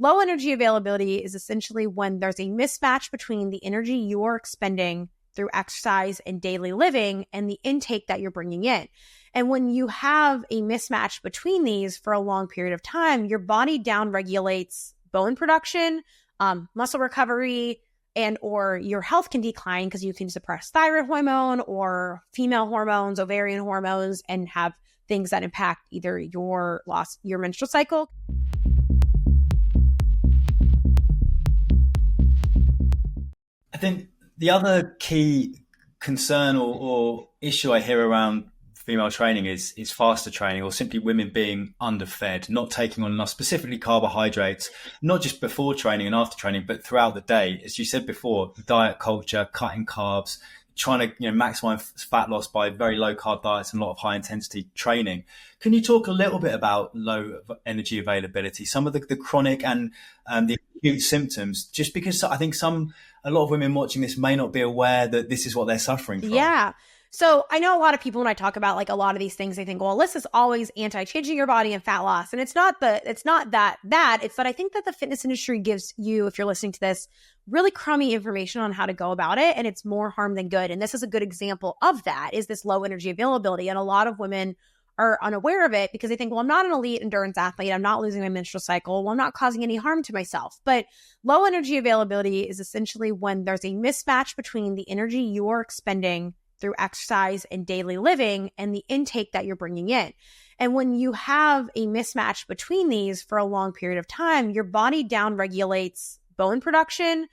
Low energy availability is essentially when there's a mismatch between the energy you're expending through exercise and daily living and the intake that you're bringing in. And when you have a mismatch between these for a long period of time, your body downregulates bone production, muscle recovery, and or your health can decline because you can suppress thyroid hormone or female hormones, ovarian hormones, and have things that impact either your menstrual cycle. I think the other key concern or issue I hear around female training is faster training, or simply women being underfed, not taking on enough, specifically carbohydrates, not just before training and after training, but throughout the day. As you said before, diet culture, cutting carbs, trying to maximize fat loss by very low carb diets and a lot of high intensity training. Can you talk a little bit about low energy availability, some of the chronic and the acute symptoms, just because I think a lot of women watching this may not be aware that this is what they're suffering from? Yeah. So I know a lot of people, when I talk about like a lot of these things, they think, well, Alyssa's always anti-changing your body and fat loss. And it's not that it's that I think that the fitness industry gives you, if you're listening to this, really crummy information on how to go about it. And it's more harm than good. And this is a good example of that, is this low energy availability. And a lot of women are unaware of it because they think, well, I'm not an elite endurance athlete. I'm not losing my menstrual cycle. Well, I'm not causing any harm to myself. But low energy availability is essentially when there's a mismatch between the energy you're expending through exercise and daily living and the intake that you're bringing in. And when you have a mismatch between these for a long period of time, your body downregulates bone production,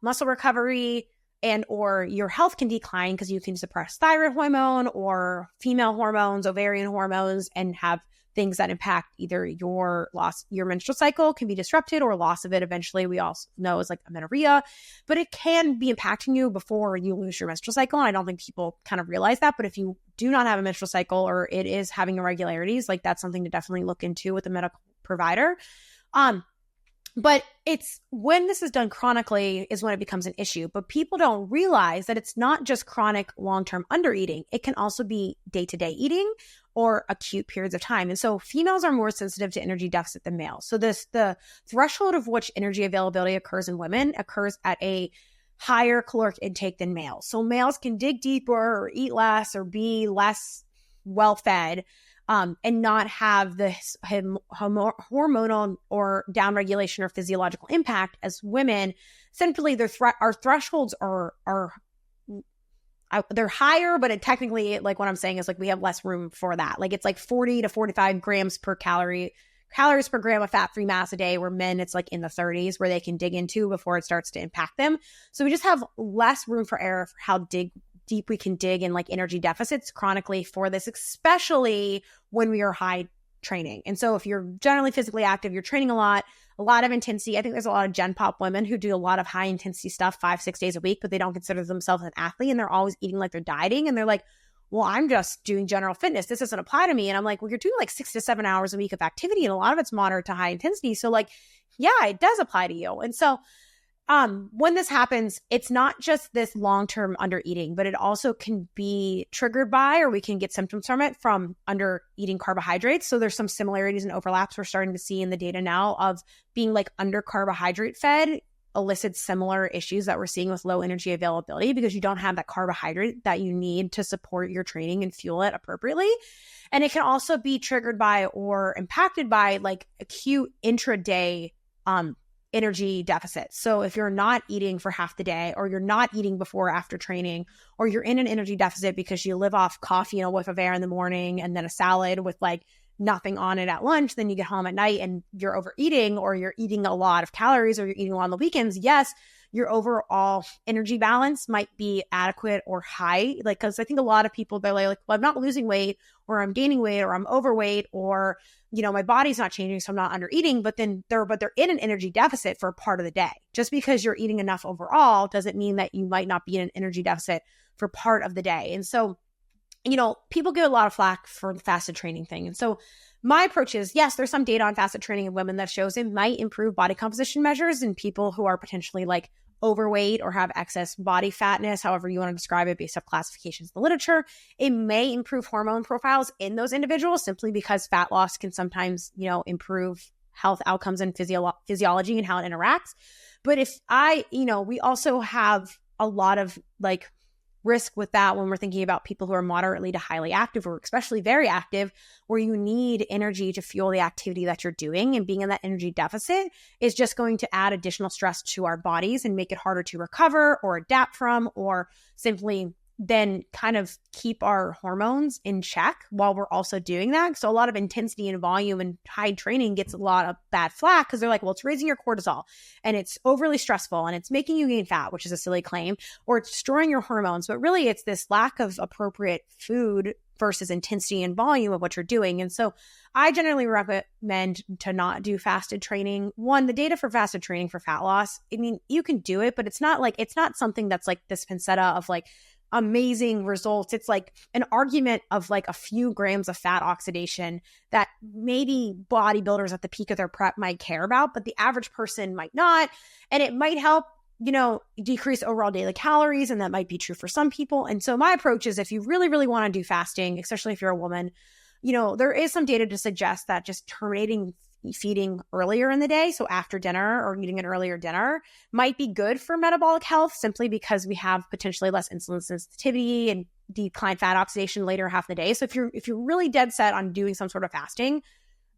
muscle recovery, and or your health can decline because you can suppress thyroid hormone or female hormones, ovarian hormones, and have things that impact either your menstrual cycle can be disrupted, or loss of it eventually we also know is like amenorrhea, but it can be impacting you before you lose your menstrual cycle. And I don't think people kind of realize that, but if you do not have a menstrual cycle or it is having irregularities, like that's something to definitely look into with a medical provider. But it's when this is done chronically is when it becomes an issue. But people don't realize that it's not just chronic long-term undereating. It can also be day-to-day eating or acute periods of time. And so females are more sensitive to energy deficit than males. So the threshold of which energy availability occurs in women occurs at a higher caloric intake than males. So males can dig deeper or eat less or be less well-fed, and not have this hormonal or downregulation or physiological impact as women. Simply, our thresholds are they're higher, but it technically, like what I'm saying is like we have less room for that. Like it's like 40 to 45 calories per gram of fat-free mass a day, where men, it's like in the 30s where they can dig into before it starts to impact them. So we just have less room for error for how deep we can dig in like energy deficits chronically for this, especially when we are high training. And so if you're generally physically active, you're training a lot of intensity. I think there's a lot of Gen Pop women who do a lot of high intensity stuff 5-6 days a week, but they don't consider themselves an athlete and they're always eating like they're dieting. And they're like, well, I'm just doing general fitness. This doesn't apply to me. And I'm like, well, you're doing like 6 to 7 hours a week of activity, and a lot of it's moderate to high intensity. So like, yeah, it does apply to you. And so when this happens, it's not just this long-term undereating, but it also can be triggered by, or we can get symptoms from it from under eating carbohydrates. So there's some similarities and overlaps we're starting to see in the data now of being like under carbohydrate fed elicits similar issues that we're seeing with low energy availability, because you don't have that carbohydrate that you need to support your training and fuel it appropriately. And it can also be triggered by or impacted by like acute intraday energy deficits. So if you're not eating for half the day, or you're not eating before or after training, or you're in an energy deficit because you live off coffee and a whiff of air in the morning and then a salad with like nothing on it at lunch, then you get home at night and you're overeating, or you're eating a lot of calories, or you're eating a lot on the weekends, yes, your overall energy balance might be adequate or high. Like, because I think a lot of people, they're like, well, I'm not losing weight, or I'm gaining weight, or I'm overweight, or my body's not changing, so I'm not under eating, but they're in an energy deficit for a part of the day. Just because you're eating enough overall doesn't mean that you might not be in an energy deficit for part of the day. And so, people get a lot of flack for the fasted training thing. And so my approach is, yes, there's some data on fasted training in women that shows it might improve body composition measures in people who are potentially like overweight or have excess body fatness, however you want to describe it based off classifications in the literature. It may improve hormone profiles in those individuals simply because fat loss can sometimes, improve health outcomes and physiology and how it interacts. But we also have a lot of like risk with that when we're thinking about people who are moderately to highly active, or especially very active, where you need energy to fuel the activity that you're doing. And being in that energy deficit is just going to add additional stress to our bodies and make it harder to recover or adapt from, or simply then kind of keep our hormones in check while we're also doing that. So a lot of intensity and volume and high training gets a lot of bad flack because they're like, well, it's raising your cortisol and it's overly stressful and it's making you gain fat, which is a silly claim, or it's destroying your hormones. But really it's this lack of appropriate food versus intensity and volume of what you're doing. And so I generally recommend to not do fasted training. One, the data for fasted training for fat loss, I mean, you can do it, but it's not something that's like this pancetta of like amazing results. It's like an argument of like a few grams of fat oxidation that maybe bodybuilders at the peak of their prep might care about, but the average person might not. And it might help, decrease overall daily calories. And that might be true for some people. And so my approach is, if you really, really want to do fasting, especially if you're a woman, there is some data to suggest that just terminating feeding earlier in the day, so after dinner or eating an earlier dinner, might be good for metabolic health, simply because we have potentially less insulin sensitivity and declined fat oxidation later half the day. So if you're really dead set on doing some sort of fasting,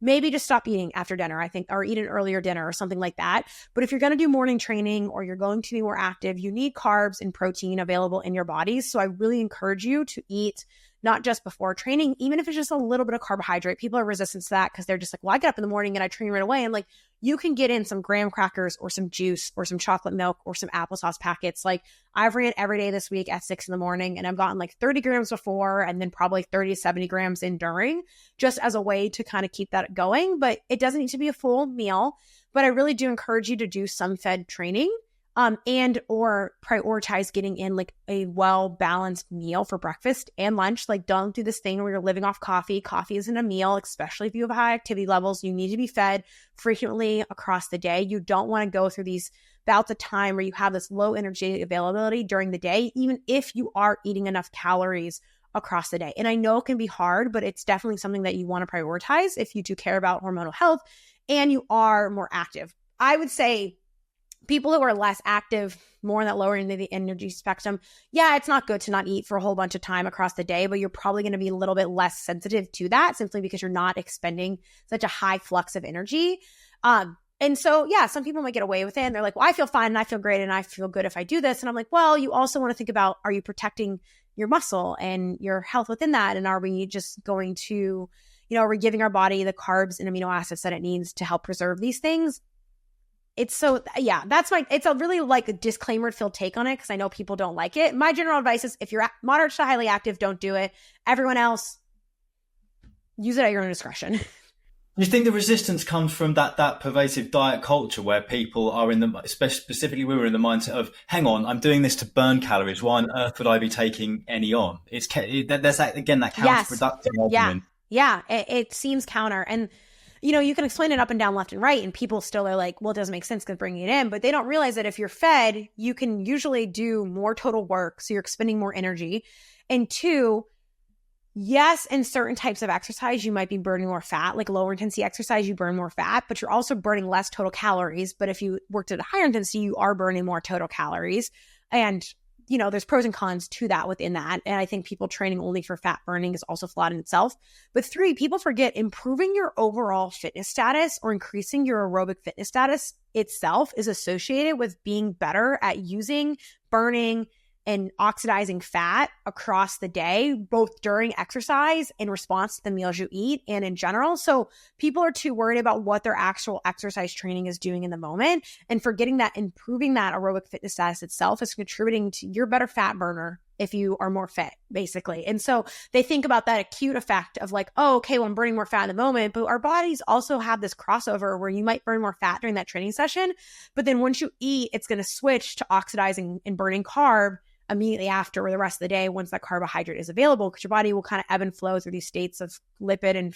maybe just stop eating after dinner, I think, or eat an earlier dinner or something like that. But if you're going to do morning training or you're going to be more active, you need carbs and protein available in your bodies. So I really encourage you to eat not just before training, even if it's just a little bit of carbohydrate. People are resistant to that because they're just like, well, I get up in the morning and I train right away. And like, you can get in some graham crackers or some juice or some chocolate milk or some applesauce packets. Like, I've ran every day this week at 6 a.m. and I've gotten like 30 grams before and then probably 30 to 70 grams in during, just as a way to kind of keep that going. But it doesn't need to be a full meal. But I really do encourage you to do some fed training. And or prioritize getting in like a well-balanced meal for breakfast and lunch. Like, don't do this thing where you're living off coffee. Coffee isn't a meal, especially if you have high activity levels. You need to be fed frequently across the day. You don't want to go through these bouts of time where you have this low energy availability during the day, even if you are eating enough calories across the day. And I know it can be hard, but it's definitely something that you want to prioritize if you do care about hormonal health and you are more active. I would say people who are less active, more in that lower end of the energy spectrum, yeah, it's not good to not eat for a whole bunch of time across the day, but you're probably going to be a little bit less sensitive to that simply because you're not expending such a high flux of energy. And so, yeah, some people might get away with it and they're like, well, I feel fine and I feel great and I feel good if I do this. And I'm like, well, you also want to think about, are you protecting your muscle and your health within that? And are we just going to, are we giving our body the carbs and amino acids that it needs to help preserve these things? It's a really like a disclaimer-filled take on it because I know people don't like it. My general advice is, if you're moderate to highly active, don't do it. Everyone else, use it at your own discretion. Do you think the resistance comes from that pervasive diet culture where people are specifically women, in the mindset of, hang on, I'm doing this to burn calories. Why on earth would I be taking any on? There's that, again, that counterproductive argument. Yeah, it seems counter. And you can explain it up and down, left and right, and people still are like, well, it doesn't make sense because bringing it in. But they don't realize that if you're fed, you can usually do more total work. So you're expending more energy. And two, yes, in certain types of exercise, you might be burning more fat, like lower intensity exercise, you burn more fat, but you're also burning less total calories. But if you worked at a higher intensity, you are burning more total calories. And there's pros and cons to that within that. And I think people training only for fat burning is also flawed in itself. But 3, people forget improving your overall fitness status or increasing your aerobic fitness status itself is associated with being better at using, burning, and oxidizing fat across the day, both during exercise, in response to the meals you eat, and in general. So people are too worried about what their actual exercise training is doing in the moment and forgetting that improving that aerobic fitness status itself is contributing to your better fat burner if you are more fit, basically. And so they think about that acute effect of like, oh, okay, well, I'm burning more fat in the moment, but our bodies also have this crossover where you might burn more fat during that training session, but then once you eat, it's going to switch to oxidizing and burning carb immediately after or the rest of the day once that carbohydrate is available, because your body will kind of ebb and flow through these states of lipid and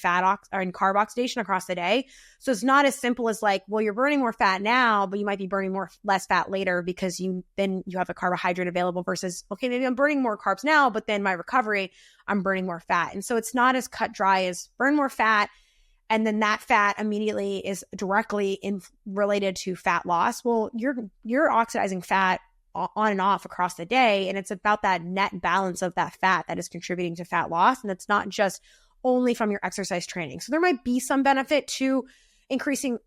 and carb oxidation across the day. So it's not as simple as like, well, you're burning more fat now, but you might be burning less fat later because you have a carbohydrate available versus, okay, maybe I'm burning more carbs now, but then my recovery, I'm burning more fat. And so it's not as cut dry as burn more fat and then that fat immediately is directly related to fat loss. Well, you're oxidizing fat on and off across the day, and it's about that net balance of that fat that is contributing to fat loss, and it's not just only from your exercise training. So there might be some benefit to increasing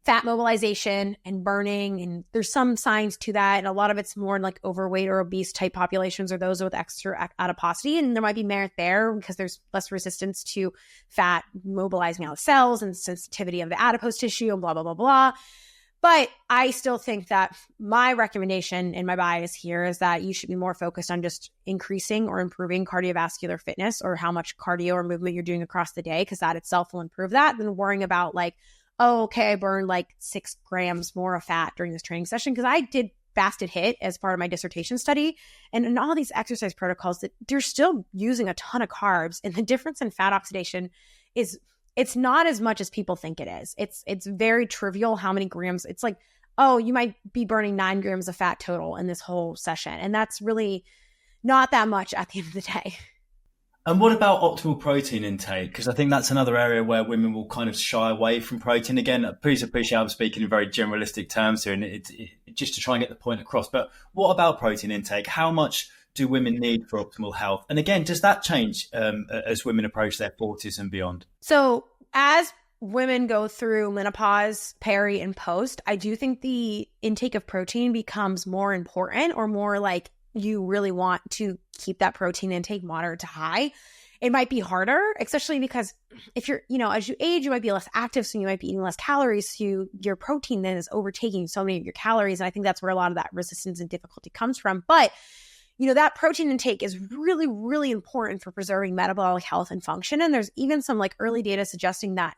fat mobilization and burning, and there's some signs to that, and a lot of it's more in like overweight or obese type populations or those with extra adiposity, and there might be merit there because there's less resistance to fat mobilizing out of cells and sensitivity of the adipose tissue and blah, blah, blah, blah. But I still think that my recommendation and my bias here is that you should be more focused on just increasing or improving cardiovascular fitness, or how much cardio or movement you're doing across the day, because that itself will improve that, than worrying about like, oh, okay, I burned like 6 grams more of fat during this training session. Because I did fasted HIIT as part of my dissertation study. And in all these exercise protocols, that they're still using a ton of carbs. And the difference in fat oxidation is, it's not as much as people think it is. It's very trivial how many grams. It's like, oh, you might be burning 9 grams of fat total in this whole session. And that's really not that much at the end of the day. And what about optimal protein intake? Because I think that's another area where women will kind of shy away from protein. Again, please appreciate I'm speaking in very generalistic terms here, and it's just to try and get the point across. But what about protein intake? How much do women need for optimal health? And again, does that change as women approach their 40s and beyond? So as women go through menopause, peri, and post, I do think the intake of protein becomes more important, or more like you really want to keep that protein intake moderate to high. It might be harder, especially because if you're, as you age, you might be less active, so you might be eating less calories. So your protein then is overtaking so many of your calories. And I think that's where a lot of that resistance and difficulty comes from. But, that protein intake is really, really important for preserving metabolic health and function. And there's even some like early data suggesting that,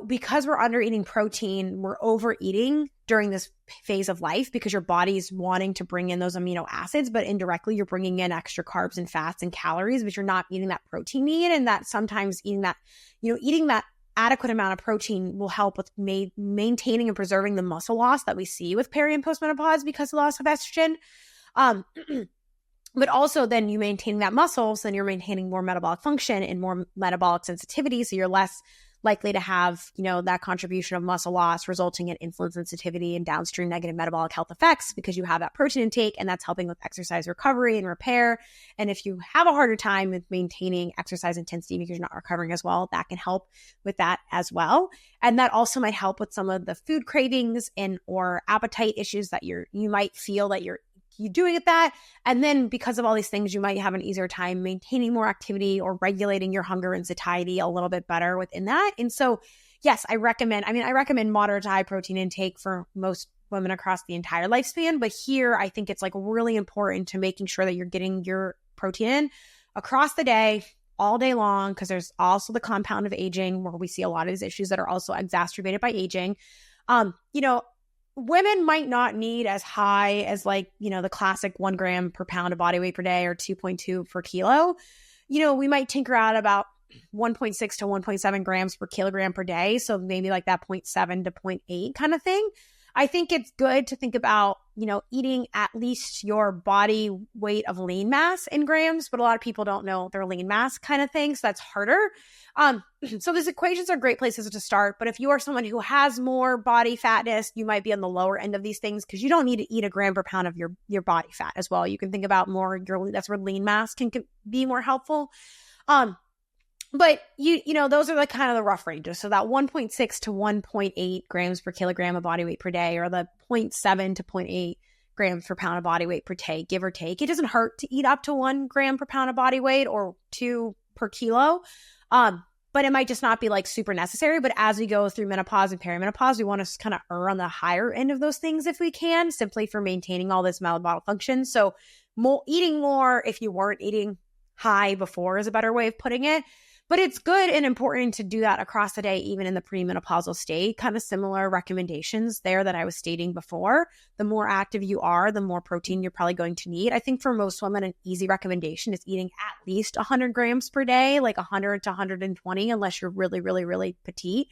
because we're under eating protein, we're overeating during this phase of life because your body's wanting to bring in those amino acids, but indirectly you're bringing in extra carbs and fats and calories, but you're not eating that protein need. And that sometimes eating that adequate amount of protein will help with maintaining and preserving the muscle loss that we see with peri and postmenopause because of the loss of estrogen. But also then you maintain that muscle, so then you're maintaining more metabolic function and more metabolic sensitivity. So you're less likely to have, that contribution of muscle loss resulting in insulin sensitivity and downstream negative metabolic health effects because you have that protein intake, and that's helping with exercise recovery and repair. And if you have a harder time with maintaining exercise intensity because you're not recovering as well, that can help with that as well. And that also might help with some of the food cravings or appetite issues that you might feel that you're doing at that. And then because of all these things, you might have an easier time maintaining more activity or regulating your hunger and satiety a little bit better within that. And so, yes, I recommend moderate to high protein intake for most women across the entire lifespan. But here, I think it's like really important to making sure that you're getting your protein in across the day, all day long, because there's also the compound of aging where we see a lot of these issues that are also exacerbated by aging. Women might not need as high as the classic 1 gram per pound of body weight per day or 2.2 per kilo. We might tinker out about 1.6 to 1.7 grams per kilogram per day. So maybe like that 0.7 to 0.8 kind of thing. I think it's good to think about, eating at least your body weight of lean mass in grams, but a lot of people don't know their lean mass kind of thing. So that's harder. So these equations are great places to start. But if you are someone who has more body fatness, you might be on the lower end of these things because you don't need to eat a gram per pound of your body fat as well. You can think about more that's where lean mass can be more helpful. But those are kind of the rough ranges. So that 1.6 to 1.8 grams per kilogram of body weight per day, or the 0.7 to 0.8 grams per pound of body weight per day, give or take. It doesn't hurt to eat up to 1 gram per pound of body weight or 2 per kilo. But it might just not be super necessary. But as we go through menopause and perimenopause, we want to kind of err on the higher end of those things if we can, simply for maintaining all this metabolic function. So eating more if you weren't eating high before is a better way of putting it. But it's good and important to do that across the day, even in the premenopausal state. Kind of similar recommendations there that I was stating before. The more active you are, the more protein you're probably going to need. I think for most women, an easy recommendation is eating at least 100 grams per day, like 100 to 120, unless you're really, really, really petite,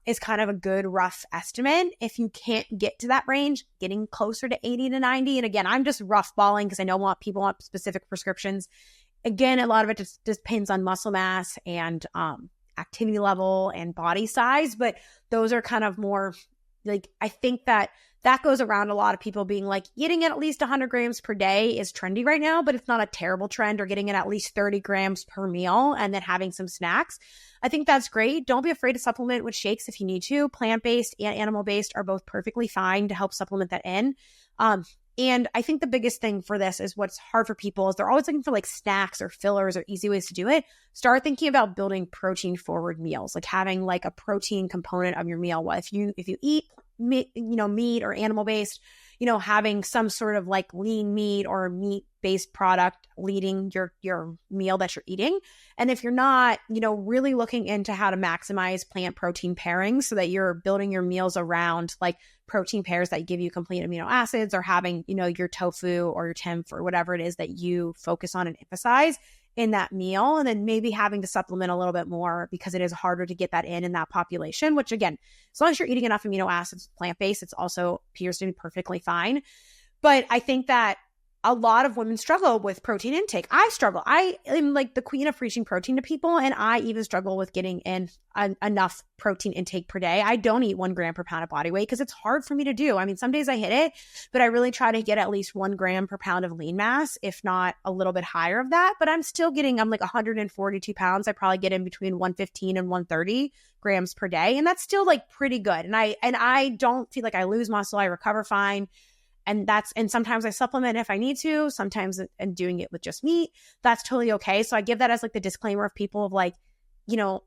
is kind of a good rough estimate. If you can't get to that range, getting closer to 80 to 90. And again, I'm just rough balling because I know people want specific prescriptions. Again, a lot of it just depends on muscle mass and activity level and body size, but those are kind of more like, I think that goes around a lot of people being like, eating at least 100 grams per day is trendy right now, but it's not a terrible trend, or getting it at least 30 grams per meal and then having some snacks. I think that's great. Don't be afraid to supplement with shakes if you need to. Plant-based and animal-based are both perfectly fine to help supplement that in. And I think the biggest thing for this is what's hard for people is they're always looking for like snacks or fillers or easy ways to do it. Start thinking about building protein forward meals, like having like a protein component of your meal. Well, if you eat meat, meat or animal based, having some sort of like lean meat or meat based product leading your meal that you're eating. And if you're not, really looking into how to maximize plant protein pairings so that you're building your meals around like protein pairs that give you complete amino acids, or having, your tofu or your TEMF or whatever it is that you focus on and emphasize in that meal, and then maybe having to supplement a little bit more because it is harder to get that in that population, which again, as long as you're eating enough amino acids plant-based, it's also appears to be perfectly fine. But I think that a lot of women struggle with protein intake. I struggle. I am like the queen of preaching protein to people, and I even struggle with getting in enough protein intake per day. I don't eat 1 gram per pound of body weight because it's hard for me to do. I mean, some days I hit it, but I really try to get at least 1 gram per pound of lean mass, if not a little bit higher of that. But I'm like 142 pounds. I probably get in between 115 and 130 grams per day. And that's still like pretty good. And I don't feel like I lose muscle. I recover fine. And sometimes I supplement if I need to, sometimes and doing it with just meat, that's totally okay. So I give that as like the disclaimer of people of like,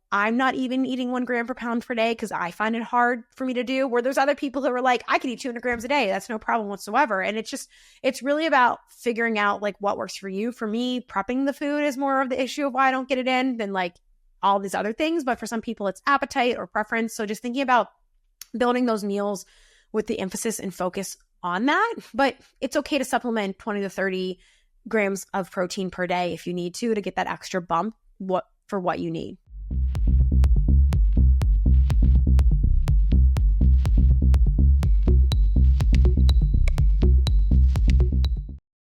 I'm not even eating 1 gram per pound per day because I find it hard for me to do, where there's other people who are like, I can eat 200 grams a day. That's no problem whatsoever. And it's really about figuring out like what works for you. For me, prepping the food is more of the issue of why I don't get it in than like all these other things. But for some people, it's appetite or preference. So just thinking about building those meals with the emphasis and focus on that. But it's okay to supplement 20 to 30 grams of protein per day if you need to get that extra bump for what you need.